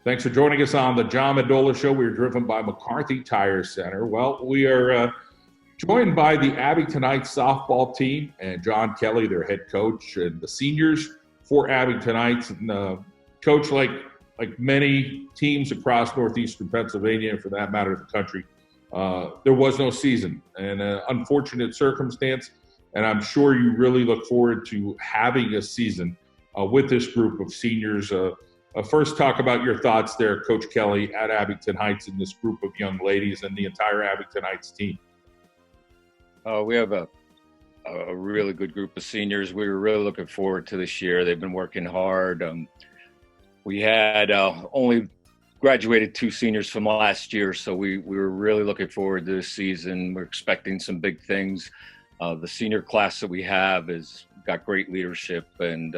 Thanks for joining us on the John Mendola Show. We're driven by McCarthy Tire Center. Well, we are joined by the Abington Heights softball team and John Kelly, their head coach, and the seniors for Abington Heights. And coach, like many teams across northeastern Pennsylvania, and for that matter, the country, there was no season, and an unfortunate circumstance. And I'm sure you really look forward to having a season with this group of seniors. First, talk about your thoughts there, Coach Kelly, at Abington Heights and this group of young ladies and the entire Abington Heights team. We have a really good group of seniors. We were really looking forward to this year. They've been working hard. We had only graduated 2 seniors from last year, so we were really looking forward to this season. We're expecting some big things. The senior class that we have has got great leadership, and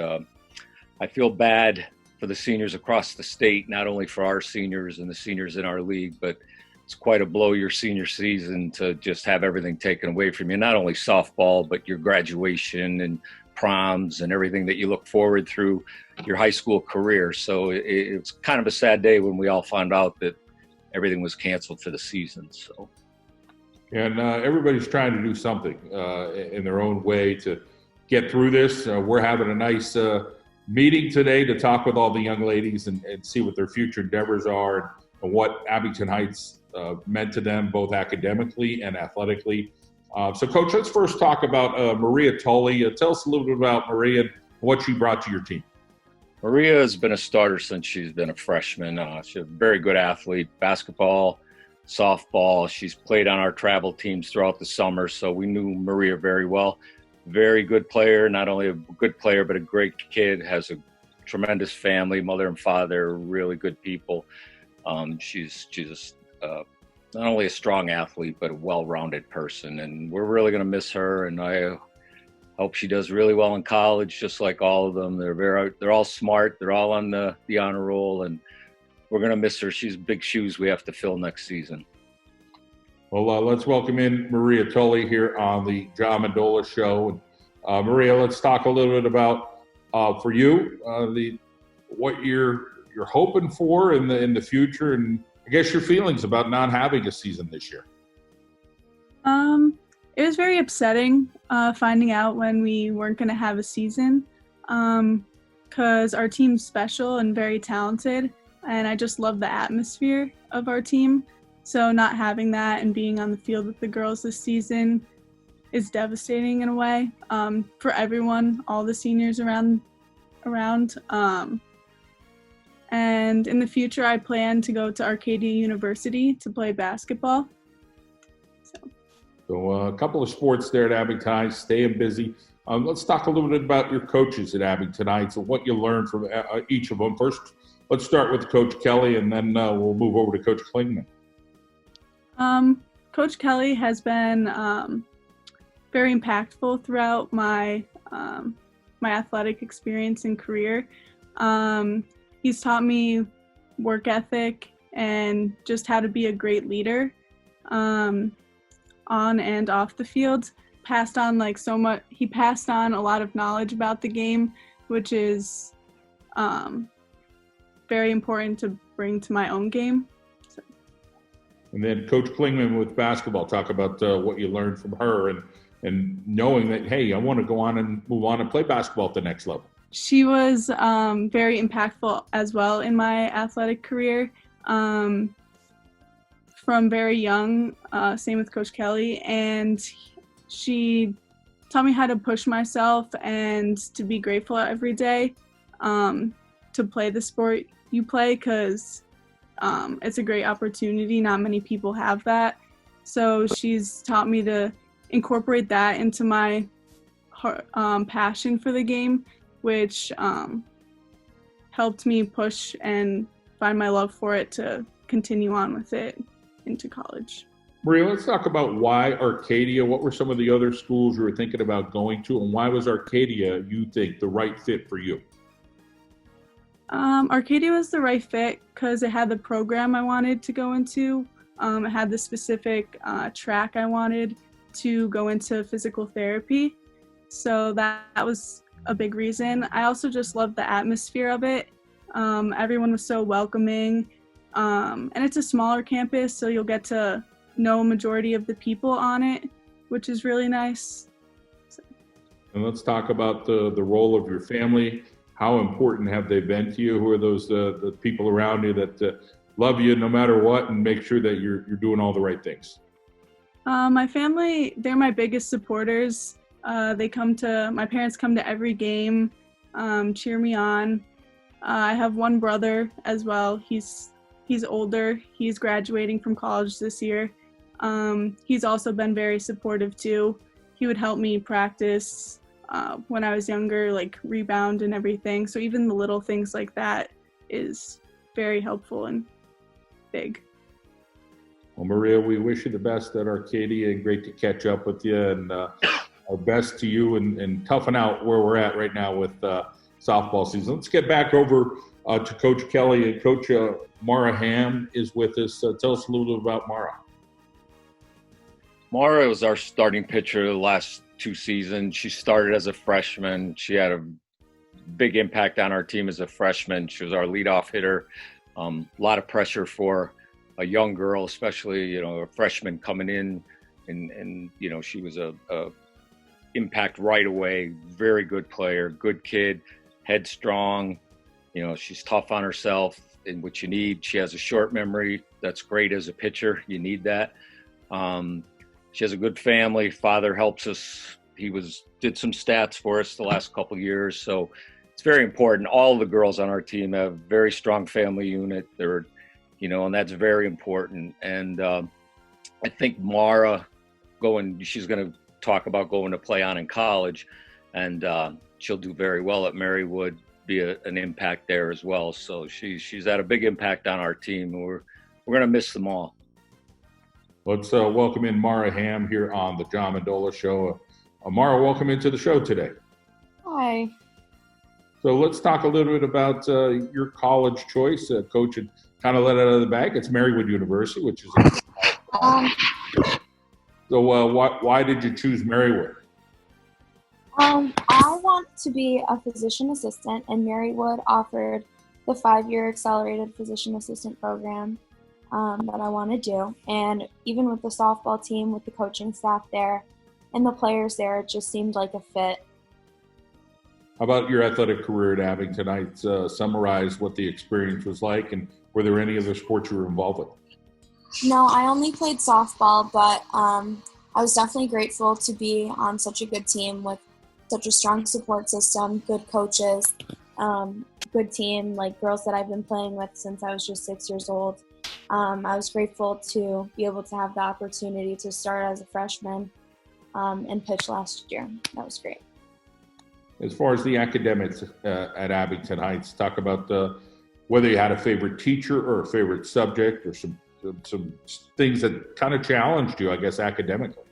I feel bad for the seniors across the state, not only for our seniors and the seniors in our league, but it's quite a blow your senior season to just have everything taken away from you, not only softball, but your graduation and proms and everything that you look forward through your high school career. So it's kind of a sad day when we all found out that everything was canceled for the season. So, and everybody's trying to do something in their own way to get through this. We're having a nice meeting today to talk with all the young ladies and see what their future endeavors are and what Abington Heights meant to them, both academically and athletically. So, Coach, let's first talk about Maria Tully. Tell us a little bit about Maria and what she brought to your team. Maria has been a starter since she's been a freshman. She's a very good athlete, basketball, softball. She's played on our travel teams throughout the summer, so we knew Maria very well. Very good player, not only a good player, but a great kid, has a tremendous family, mother and father, really good people. She's not only a strong athlete, but a well-rounded person, and we're really going to miss her, and I hope she does really well in college, just like all of them. They're all smart, they're all on the honor roll, and we're going to miss her. She's big shoes we have to fill next season. Well, let's welcome in Maria Tully here on the John Mendola Show. Maria, let's talk a little bit about for you what you're hoping for in the future, and I guess your feelings about not having a season this year. It was very upsetting finding out when we weren't going to have a season, because our team's special and very talented, and I just love the atmosphere of our team. So not having that and being on the field with the girls this season is devastating in a way, for everyone, all the seniors around. And in the future, I plan to go to Arcadia University to play basketball. So a couple of sports there at Abington Heights, staying busy. Let's talk a little bit about your coaches at Abington Heights and what you learned from each of them. First, let's start with Coach Kelly, and then we'll move over to Coach Klingman. Coach Kelly has been very impactful throughout my athletic experience and career. He's taught me work ethic and just how to be a great leader on and off the field. He passed on a lot of knowledge about the game, which is very important to bring to my own game. And then Coach Klingman with basketball, talk about what you learned from her and knowing that, hey, I want to go on and move on and play basketball at the next level. She was very impactful as well in my athletic career. From very young, same with Coach Kelly, and she taught me how to push myself and to be grateful every day, to play the sport you play, because it's a great opportunity. Not many people have that. So she's taught me to incorporate that into my passion for the game, which helped me push and find my love for it to continue on with it into college. Maria, let's talk about why Arcadia. What were some of the other schools you were thinking about going to, and why was Arcadia, you think, the right fit for you? Arcadia was the right fit because it had the program I wanted to go into. It had the specific track I wanted to go into, physical therapy. So that was a big reason. I also just loved the atmosphere of it. Everyone was so welcoming. And it's a smaller campus, so you'll get to know a majority of the people on it, which is really nice. And let's talk about the role of your family. How important have they been to you? Who are those the people around you that love you no matter what and make sure that you're doing all the right things? My family, they're my biggest supporters. My parents come to every game, cheer me on. I have one brother as well. He's older. He's graduating from college this year. He's also been very supportive too. He would help me practice when I was younger, like rebound and everything. So even the little things like that is very helpful and big. Well, Maria, we wish you the best at Arcadia, and great to catch up with you, and our best to you and toughing out where we're at right now with softball season. Let's get back over to Coach Kelly, and Coach Mara Ham is with us. Tell us a little bit about Mara. Mara was our starting pitcher the last 2 seasons. She started as a freshman. She had a big impact on our team as a freshman. She was our leadoff hitter. A lot of pressure for a young girl, especially, a freshman coming in, and she was a impact right away. Very good player, good kid, headstrong. She's tough on herself, and what you need. She has a short memory. That's great as a pitcher. You need that. She has a good family. Father helps us. He did some stats for us the last couple of years. So it's very important. All the girls on our team have a very strong family unit. They're, and that's very important. And I think Mara she's going to talk about going to play on in college, and she'll do very well at Marywood, be an impact there as well. So she's had a big impact on our team. We're going to miss them all. Let's welcome in Mara Ham here on the John Mendola Show. Mara, welcome into the show today. Hi. So let's talk a little bit about your college choice. Coach had kind of let it out of the bag. It's Marywood University, which is so why did you choose Marywood? I want to be a physician assistant, and Marywood offered the 5-year accelerated physician assistant program that I want to do. And even with the softball team, with the coaching staff there and the players there, it just seemed like a fit. How about your athletic career at Abington? Summarize what the experience was like, and were there any other sports you were involved with? No, I only played softball, but I was definitely grateful to be on such a good team with such a strong support system, good coaches, good team, like girls that I've been playing with since I was just 6 years old. I was grateful to be able to have the opportunity to start as a freshman and pitch last year. That was great. As far as the academics at Abington Heights, talk about whether you had a favorite teacher or a favorite subject, or some things that kind of challenged you, I guess, academically.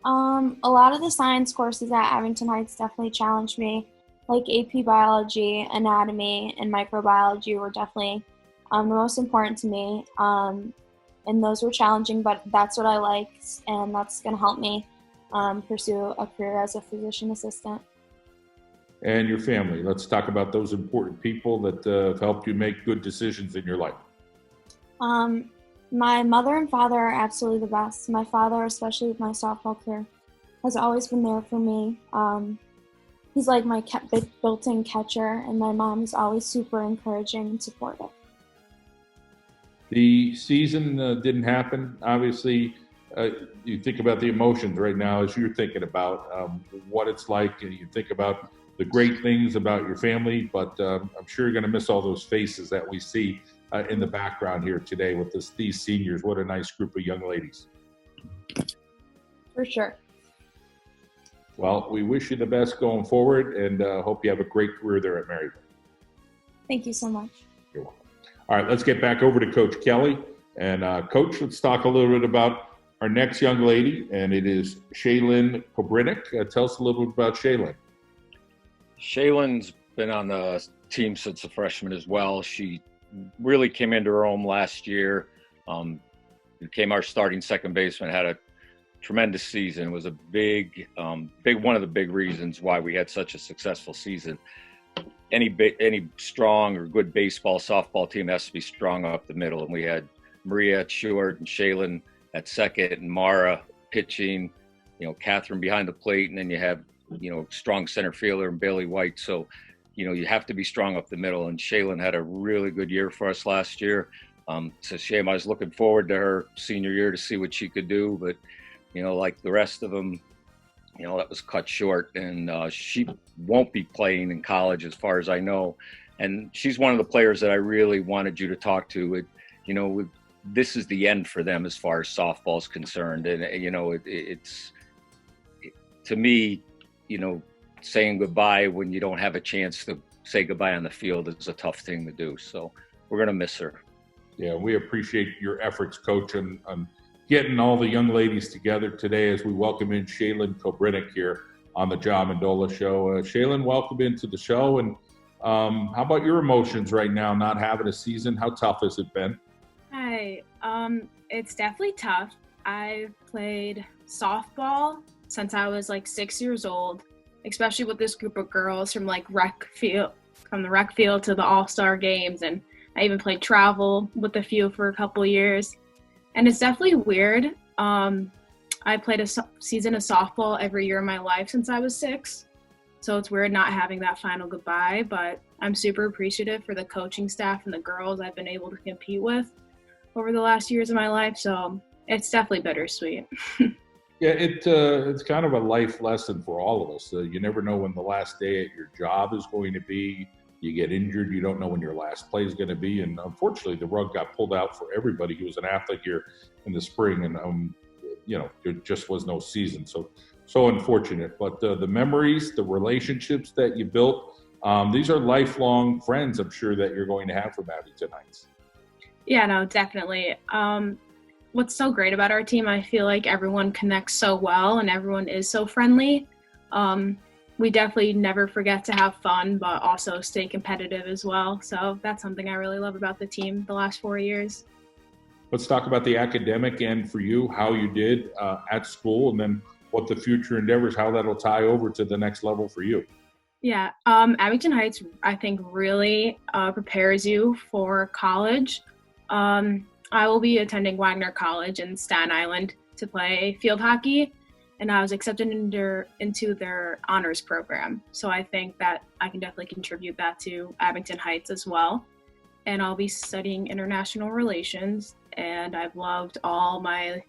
A lot of the science courses at Abington Heights definitely challenged me, like AP Biology, Anatomy, and Microbiology were definitely the most important to me, and those were challenging, but that's what I liked, and that's going to help me pursue a career as a physician assistant. And your family. Let's talk about those important people that have helped you make good decisions in your life. My mother and father are absolutely the best. My father, especially with my softball career, has always been there for me. He's like my built-in catcher, and my mom is always super encouraging and supportive. The season didn't happen. Obviously, you think about the emotions right now as you're thinking about what it's like, and you think about the great things about your family, but I'm sure you're going to miss all those faces that we see in the background here today with these seniors. What a nice group of young ladies. For sure. Well, we wish you the best going forward, and hope you have a great career there at Marywood. Thank you so much. You're welcome. All right, let's get back over to Coach Kelly. And Coach, let's talk a little bit about our next young lady, and it is Shailen Bob Riddick. Tell us a little bit about Shailen. Shailen's been on the team since a freshman as well. She really came into her own last year. Became our starting second baseman, had a tremendous season. It was a big one of the big reasons why we had such a successful season. any strong or good baseball, softball team has to be strong up the middle. And we had Maria at short and Shailen at second and Mara pitching, Catherine behind the plate. And then you have, strong center fielder and Bailey White. So, you have to be strong up the middle. And Shailen had a really good year for us last year. It's a shame. I was looking forward to her senior year to see what she could do. But, like the rest of them, that was cut short. And she won't be playing in college as far as I know. And she's one of the players that I really wanted you to talk to. This is the end for them as far as softball is concerned. And, it's to me, saying goodbye when you don't have a chance to say goodbye on the field is a tough thing to do. So we're going to miss her. Yeah, we appreciate your efforts, Coach, on getting all the young ladies together today as we welcome in Shailen Bob Riddick here on the John Mendola Show. Shailen, welcome into the show. And how about your emotions right now, not having a season? How tough has it been? Hi, it's definitely tough. I've played softball since I was like 6 years old, especially with this group of girls from the rec field to the all-star games. And I even played travel with a few for a couple of years. And it's definitely weird. I played a season of softball every year of my life since I was 6. So it's weird not having that final goodbye, but I'm super appreciative for the coaching staff and the girls I've been able to compete with over the last years of my life. So it's definitely bittersweet. Yeah, it's kind of a life lesson for all of us. You never know when the last day at your job is going to be. You get injured, you don't know when your last play is going to be. And unfortunately, the rug got pulled out for everybody who was an athlete here in the spring. And, there just was no season. So unfortunate. But the memories, the relationships that you built, these are lifelong friends, I'm sure, that you're going to have from Abington Heights. Yeah, no, definitely. What's so great about our team, I feel like everyone connects so well and everyone is so friendly. We definitely never forget to have fun, but also stay competitive as well. So that's something I really love about the team the last 4 years. Let's talk about the academic end for you, how you did at school, and then what the future endeavors, how that'll tie over to the next level for you. Yeah, Abington Heights, I think, really prepares you for college. I will be attending Wagner College in Staten Island to play field hockey, and I was accepted into their honors program. So I think that I can definitely contribute that to Abington Heights as well. And I'll be studying international relations, and I've loved all my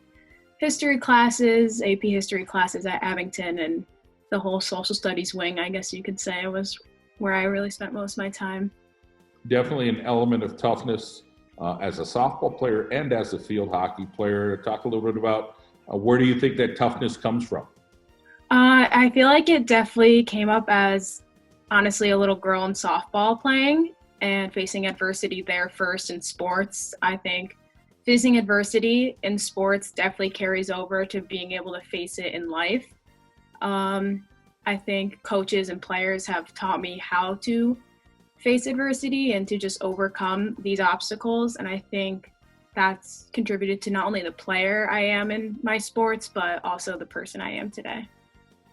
history classes, AP history classes at Abington, and the whole social studies wing, I guess you could say, was where I really spent most of my time. Definitely an element of toughness as a softball player and as a field hockey player. Talk a little bit about where do you think that toughness comes from? I feel like it definitely came up as, honestly, a little girl in softball playing and facing adversity there first in sports. I think facing adversity in sports definitely carries over to being able to face it in life. I think coaches and players have taught me how to face adversity and to just overcome these obstacles. And I think that's contributed to not only the player I am in my sports, but also the person I am today.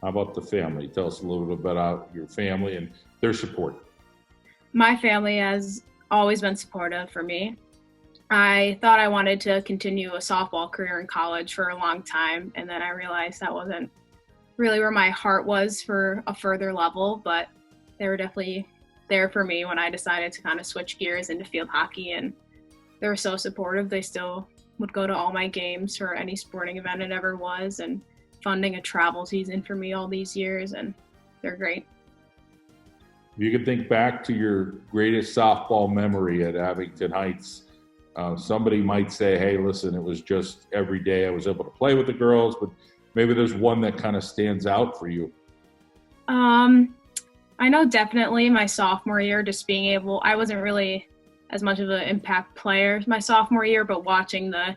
How about the family? Tell us a little bit about your family and their support. My family has always been supportive for me. I thought I wanted to continue a softball career in college for a long time, and then I realized that wasn't really where my heart was for a further level, but they were definitely there for me when I decided to kind of switch gears into field hockey, and they were so supportive. They still would go to all my games for any sporting event it ever was, and funding a travel season for me all these years, and they're great. If you could think back to your greatest softball memory at Abington Heights, somebody might say, hey, listen, it was just every day I was able to play with the girls, but maybe there's one that kind of stands out for you. I know definitely my sophomore year, just being able, I wasn't really as much of an impact player my sophomore year, but watching the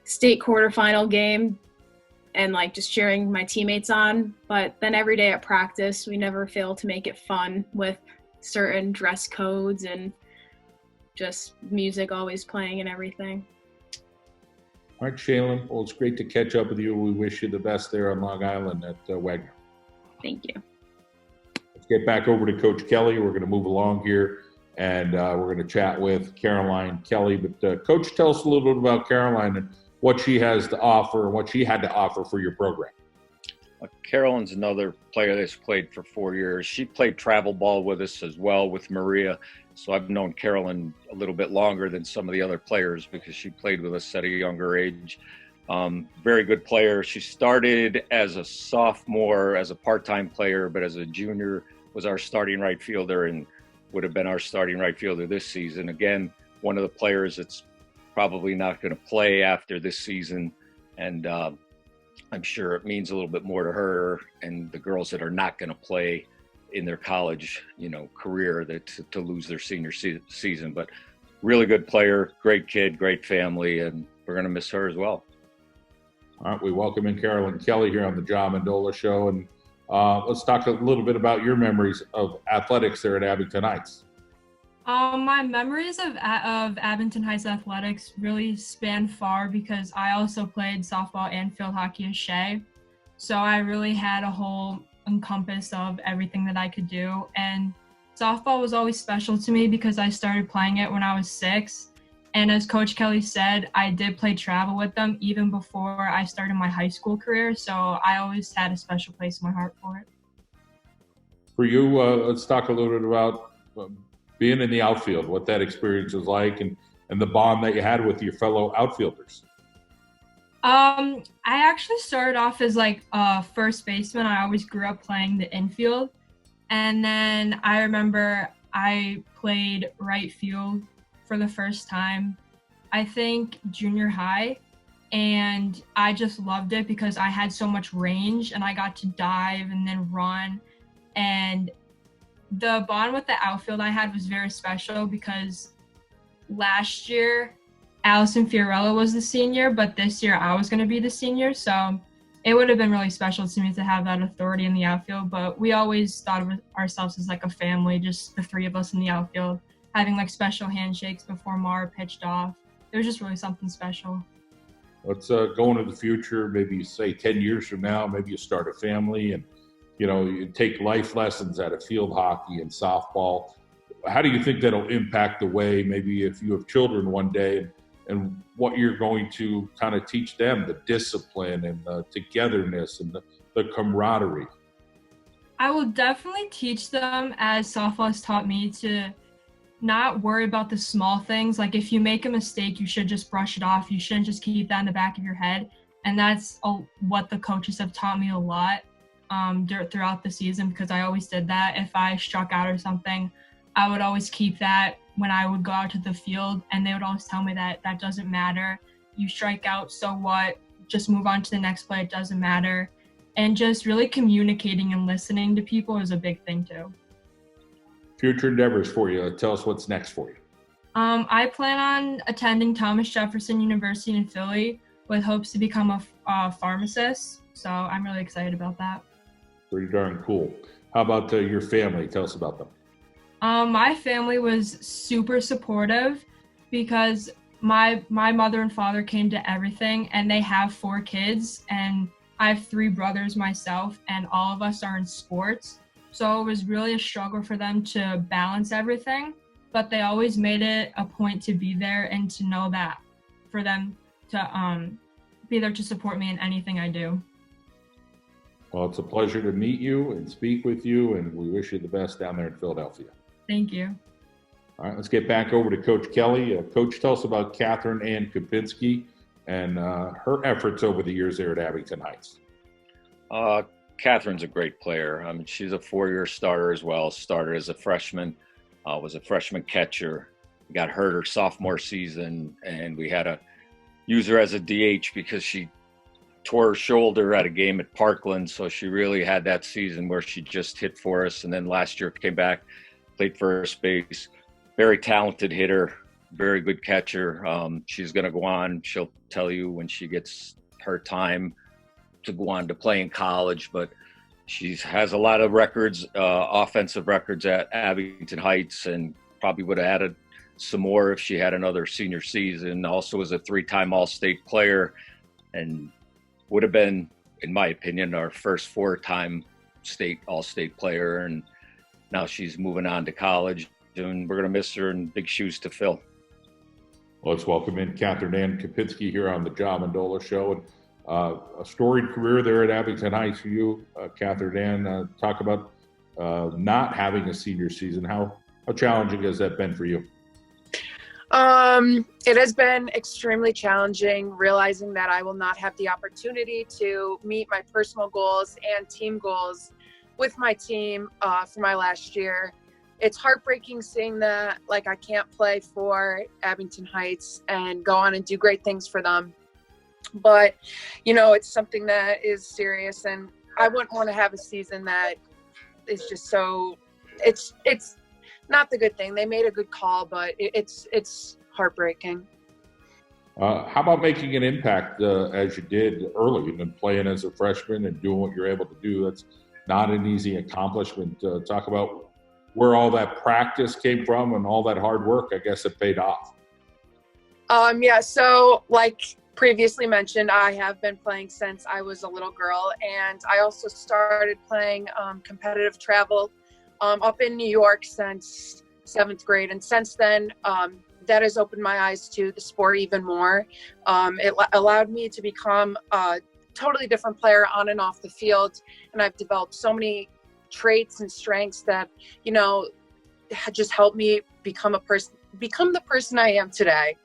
state quarterfinal game and like just cheering my teammates on. But then every day at practice, we never failed to make it fun with certain dress codes and just music always playing and everything. All right, Shailen, well, it's great to catch up with you. We wish you the best there on Long Island at Wagner. Thank you. Let's get back over to Coach Kelly. We're going to move along here, and we're going to chat with Caroline Kelly. But Coach, tell us a little bit about Caroline and what she has to offer and what she had to offer for your program. Carolyn's another player that's played for 4 years. She played travel ball with us as well with Maria. So I've known Carolyn a little bit longer than some of the other players because she played with us at a younger age. Very good player. She started as a sophomore, as a part-time player, but as a junior was our starting right fielder and would have been our starting right fielder this season. Again, one of the players that's probably not going to play after this season. And I'm sure it means a little bit more to her and the girls that are not going to play in their college, career to lose their senior season. But really good player, great kid, great family, and we're going to miss her as well. All right, we welcome in Caroline Kelly here on the John Mendola Show, and let's talk a little bit about your memories of athletics there at Abington Heights. My memories of Abington Heights athletics really span far because I also played softball and field hockey at Shea. So I really had a whole encompass of everything that I could do. And softball was always special to me because I started playing it when I was 6. And as Coach Kelly said, I did play travel with them even before I started my high school career. So I always had a special place in my heart for it. For you, let's talk a little bit about being in the outfield, what that experience was like, and the bond that you had with your fellow outfielders. I actually started off as first baseman. I always grew up playing the infield. And then I remember I played right field for the first time, I think junior high. And I just loved it because I had so much range and I got to dive and then run. And the bond with the outfield I had was very special because last year Allison Fiorella was the senior, but this year I was going to be the senior. So it would have been really special to me to have that authority in the outfield. But we always thought of ourselves as like a family, just the 3 of us in the outfield, having like special handshakes before Mara pitched off. It was just really something special. Let's go into the future, maybe say 10 years from now, maybe you start a family and you take life lessons out of field hockey and softball. How do you think that'll impact the way, maybe if you have children one day, and what you're going to kind of teach them, the discipline and the togetherness and the camaraderie? I will definitely teach them, as softball has taught me, to not worry about the small things. Like if you make a mistake, you should just brush it off. You shouldn't just keep that in the back of your head. And that's what the coaches have taught me a lot throughout the season, because I always did that. If I struck out or something, I would always keep that when I would go out to the field, and they would always tell me that doesn't matter. You strike out, so what? Just move on to the next play. It doesn't matter. And just really communicating and listening to people is a big thing too. Future endeavors for you. Tell us what's next for you. I plan on attending Thomas Jefferson University in Philly with hopes to become a pharmacist. So I'm really excited about that. Pretty darn cool. How about your family? Tell us about them. My family was super supportive because my mother and father came to everything, and they have 4 kids, and I have 3 brothers myself, and all of us are in sports. So it was really a struggle for them to balance everything, but they always made it a point to be there and to know that for them to be there to support me in anything I do. Well, it's a pleasure to meet you and speak with you, and we wish you the best down there in Philadelphia. Thank you. All right, let's get back over to Coach Kelly. Coach, tell us about Catherine Ann Kopinski and her efforts over the years there at Abington Heights. Catherine's a great player. I mean, she's a 4-year starter as well. Started as a freshman, was a freshman catcher. Got hurt her sophomore season, and we had to use her as a DH because she tore her shoulder at a game at Parkland. So she really had that season where she just hit for us. And then last year came back, played first base. Very talented hitter, very good catcher. She's going to go on. She'll tell you when she gets her time to go on to play in college, but she has a lot of records, offensive records at Abington Heights, and probably would have added some more if she had another senior season. Also was a 3-time All-State player and would have been, in my opinion, our first 4-time All-State player. And now she's moving on to college, and we're going to miss her and big shoes to fill. Let's welcome in Catherine Ann Kopinski here on the John Mendola Show. And a storied career there at Abington Heights for you, Catherine Ann. Talk about not having a senior season. How challenging has that been for you? It has been extremely challenging, realizing that I will not have the opportunity to meet my personal goals and team goals with my team for my last year. It's heartbreaking seeing that, like, I can't play for Abington Heights and go on and do great things for them. But, you know, it's something that is serious, and I wouldn't want to have a season that is just so, it's not the good thing. They made a good call, but it's heartbreaking. How about making an impact as you did early and then playing as a freshman and doing what you're able to do? That's not an easy accomplishment. Talk about where all that practice came from and all that hard work. I guess it paid off. Yeah, so like previously mentioned, I have been playing since I was a little girl, and I also started playing competitive travel up in New York since 7th grade. And since then, that has opened my eyes to the sport even more. It allowed me to become a totally different player on and off the field. And I've developed so many traits and strengths that, you know, just helped me become the person I am today.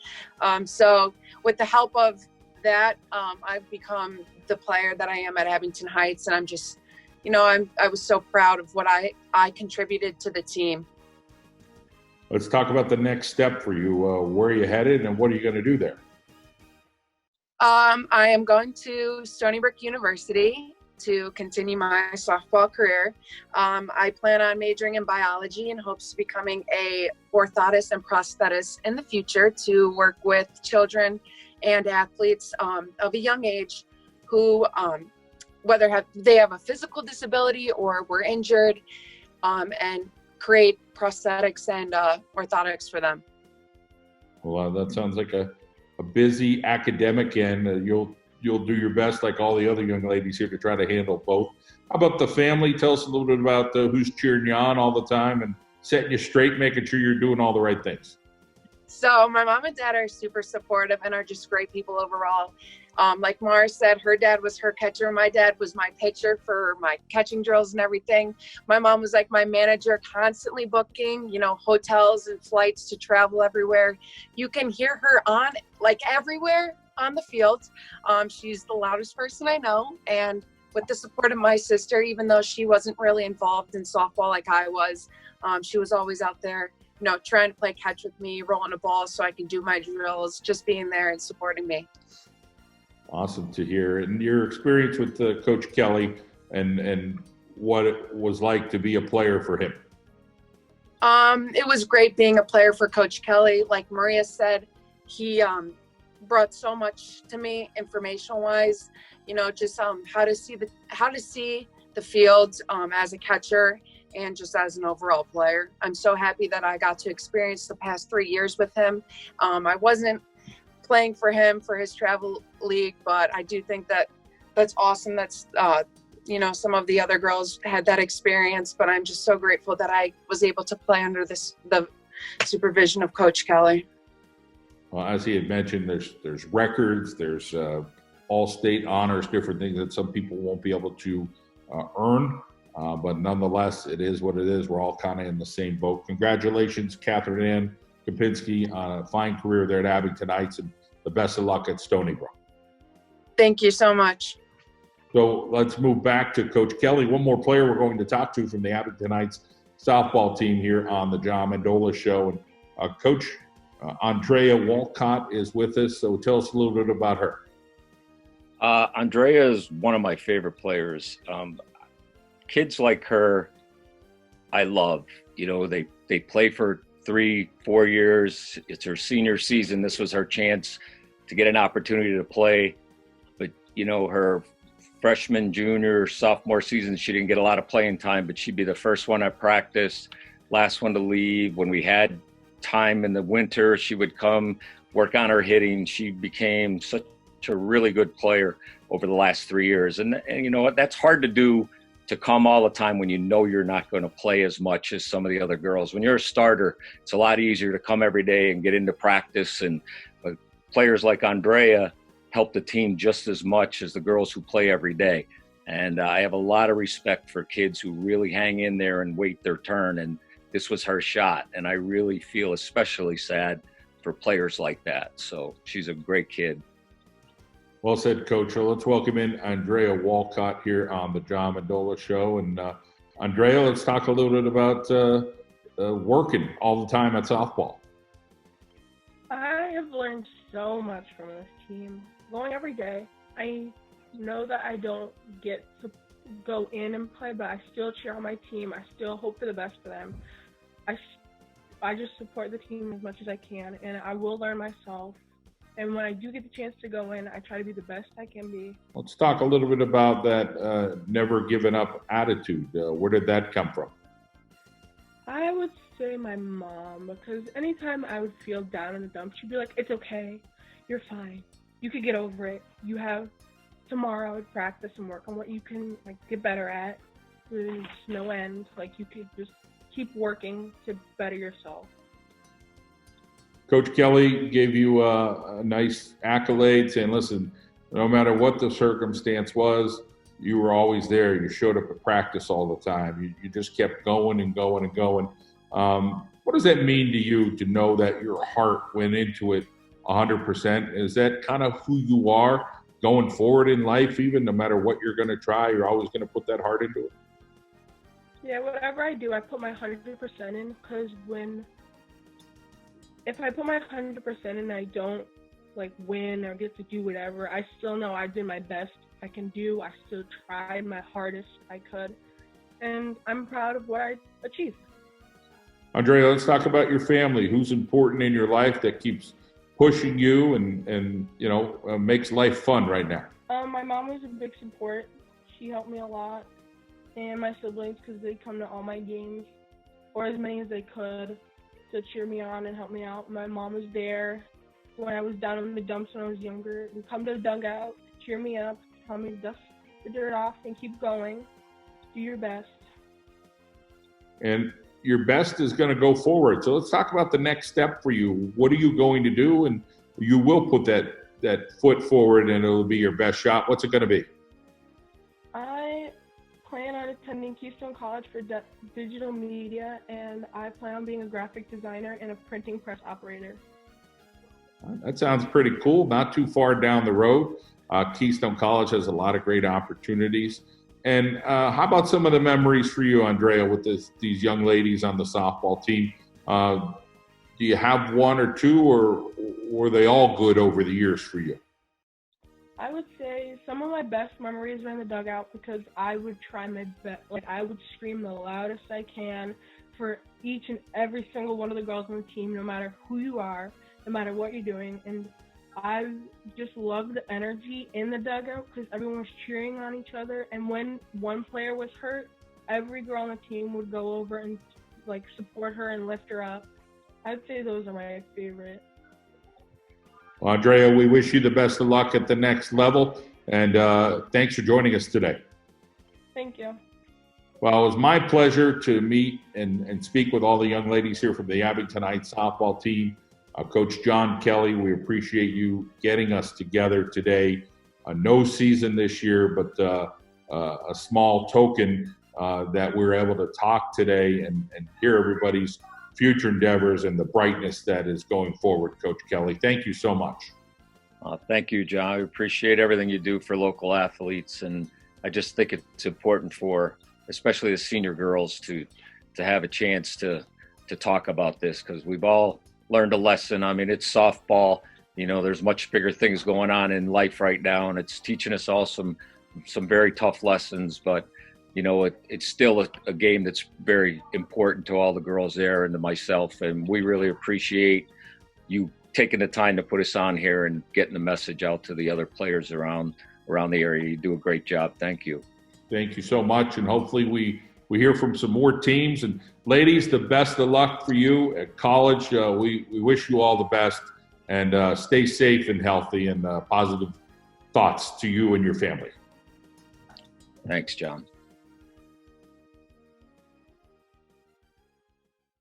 So with the help of that, I've become the player that I am at Abington Heights. And I'm just, you know, I was so proud of what I contributed to the team. Let's talk about the next step for you. Where are you headed and what are you going to do there? I am going to Stony Brook University to continue my softball career. I plan on majoring in biology in hopes of becoming a orthotist and prosthetist in the future to work with children and athletes of a young age who, whether they have a physical disability or were injured, and create prosthetics and orthotics for them. Well, that sounds like a busy academic, and you'll do your best, like all the other young ladies here, to try to handle both. How about the family? Tell us a little bit about who's cheering you on all the time and setting you straight, making sure you're doing all the right things. So my mom and dad are super supportive and are just great people overall. Like Mara said, her dad was her catcher. My dad was my pitcher for my catching drills and everything. My mom was like my manager, constantly booking, you know, hotels and flights to travel everywhere. You can hear her on, like, everywhere on the field. She's the loudest person I know. And with the support of my sister, even though she wasn't really involved in softball like I was, she was always out there, you know, trying to play catch with me, rolling a ball so I can do my drills, just being there and supporting me. Awesome to hear. And your experience with Coach Kelly and what it was like to be a player for him. It was great being a player for Coach Kelly. Like Maria said, he brought so much to me information wise, you know, just how to see the field as a catcher and just as an overall player. I'm so happy that I got to experience the past 3 years with him. I wasn't playing for him for his travel league, but I do think that that's awesome. That's, you know, some of the other girls had that experience, but I'm just so grateful that I was able to play under the supervision of Coach Kelly. Well, as he had mentioned, there's records, there's all-state honors, different things that some people won't be able to earn. But nonetheless, it is what it is. We're all kind of in the same boat. Congratulations, Catherine Ann Kopinski, on a fine career there at Abington Heights, and the best of luck at Stony Brook. Thank you so much. So let's move back to Coach Kelly. One more player we're going to talk to from the Abington Heights softball team here on the John Mendola Show. And Coach Andrea Walcott is with us, so tell us a little bit about her. Andrea is one of my favorite players. Kids like her, I love. You know, they play for 3-4 years. It's her senior season. This was her chance to get an opportunity to play. But, you know, her freshman, junior, sophomore season, she didn't get a lot of playing time, but she'd be the first one at practice, last one to leave. When we had time in the winter, she would come work on her hitting. She became such a really good player over the last 3 years. And you know what, that's hard to do to come all the time when you know you're not going to play as much as some of the other girls. When you're a starter, it's a lot easier to come every day and get into practice. And players like Andrea help the team just as much as the girls who play every day. And I have a lot of respect for kids who really hang in there and wait their turn. And this was her shot. And I really feel especially sad for players like that. So she's a great kid. Well said, Coach. So let's welcome in Andrea Walcott here on the John Mendola Show. And Andrea, let's talk a little bit about working all the time at softball. I have learned so much from this team. Going every day, I know that I don't get to go in and play, but I still cheer on my team. I still hope for the best for them. I just support the team as much as I can, and I will learn myself. And when I do get the chance to go in, I try to be the best I can be. Let's talk a little bit about that never giving up attitude. Where did that come from? I would say my mom, because anytime I would feel down in the dumps, she'd be like, "It's okay. You're fine. You could get over it. You have tomorrow to practice and work on what you can get better at. There's no end. You could just keep working to better yourself." Coach Kelly gave you a nice accolade saying, listen, no matter what the circumstance was, you were always there. You showed up at practice all the time. You just kept going and going and going. What does that mean to you to know that your heart went into it 100%? Is that kind of who you are going forward in life, even no matter what you're going to try, you're always going to put that heart into it? Yeah, whatever I do, I put my 100% in, because if I put my 100% in and I don't win or get to do whatever, I still know I did my best I can do. I still tried my hardest I could, and I'm proud of what I achieved. Andrea, let's talk about your family. Who's important in your life that keeps pushing you and makes life fun right now? My mom was a big support. She helped me a lot, and my siblings, because they come to all my games, or as many as they could, to cheer me on and help me out. My mom was there when I was down in the dumps when I was younger. Would come to the dugout, cheer me up, tell me to dust the dirt off and keep going. Do your best. And your best is going to go forward. So let's talk about the next step for you. What are you going to do? And you will put that foot forward and it'll be your best shot. What's it going to be? I plan on attending Keystone College for digital media, and I plan on being a graphic designer and a printing press operator. That sounds pretty cool. Not too far down the road. Keystone College has a lot of great opportunities. And how about some of the memories for you, Andrea, with these young ladies on the softball team? Do you have one or two, or were they all good over the years for you? I would say some of my best memories are in the dugout, because I would try my best. I would scream the loudest I can for each and every single one of the girls on the team, no matter who you are, no matter what you're doing. And I just love the energy in the dugout, because everyone was cheering on each other. And when one player was hurt, every girl on the team would go over and support her and lift her up. I'd say those are my favorite. Well, Andrea, we wish you the best of luck at the next level, and thanks for joining us today. Thank you. Well, it was my pleasure to meet and speak with all the young ladies here from the Abington Heights softball team. Coach John Kelly, we appreciate you getting us together today. No season this year, but a small token that we're able to talk today and hear everybody's future endeavors and the brightness that is going forward. Coach Kelly, thank you so much. Thank you, John. I appreciate everything you do for local athletes, and I just think it's important for especially the senior girls to have a chance to talk about this, because we've all learned a lesson. I mean, it's softball. There's much bigger things going on in life right now, and it's teaching us all some very tough lessons, but it's still a game that's very important to all the girls there and to myself. And we really appreciate you taking the time to put us on here and getting the message out to the other players around the area. You do a great job. Thank you. Thank you so much. And hopefully we hear from some more teams. And ladies, the best of luck for you at college. We wish you all the best, and stay safe and healthy, and positive thoughts to you and your family. Thanks, John.